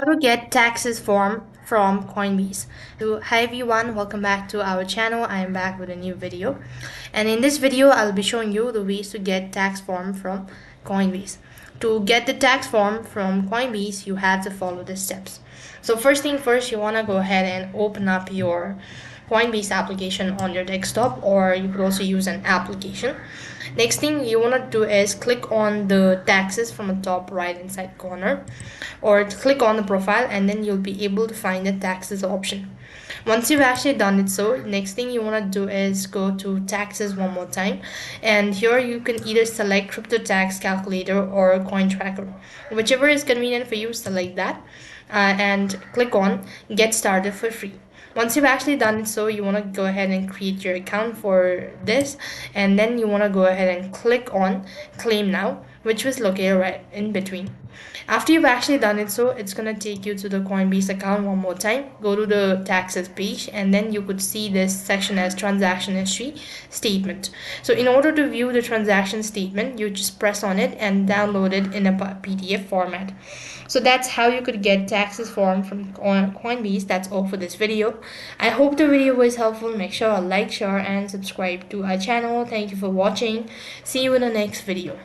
How to get taxes form from Coinbase. So hi everyone, welcome back to our channel. I am back with a new video, and in this video I'll be showing you the ways to get tax form from Coinbase. To get the tax form from Coinbase, you have to follow the steps. So first thing first, you want to go ahead and open up your Coinbase application on your desktop, or you could also use an application. Next thing you want to do is click on the taxes from the top right inside corner, or click on the profile, and then you'll be able to find the taxes option. Once you've actually done it, so next thing you want to do is go to taxes one more time, and here you can either select crypto tax calculator or CoinTracker, whichever is convenient for you. Select that and click on get started for free. Once you've actually done it, so you want to go ahead and create your account for this, and then you want to go ahead and click on claim now, which was located right in between. After you've actually done it, so it's going to take you to the Coinbase account one more time. Go to the taxes page, and then you could see this section as transaction history statement. So in order to view the transaction statement, you just press on it and download it in a PDF format. So that's how you could get taxes form from Coinbase. That's all for this video. I hope the video was helpful. Make sure to like, share, and subscribe to our channel. Thank you for watching. See you in the next video.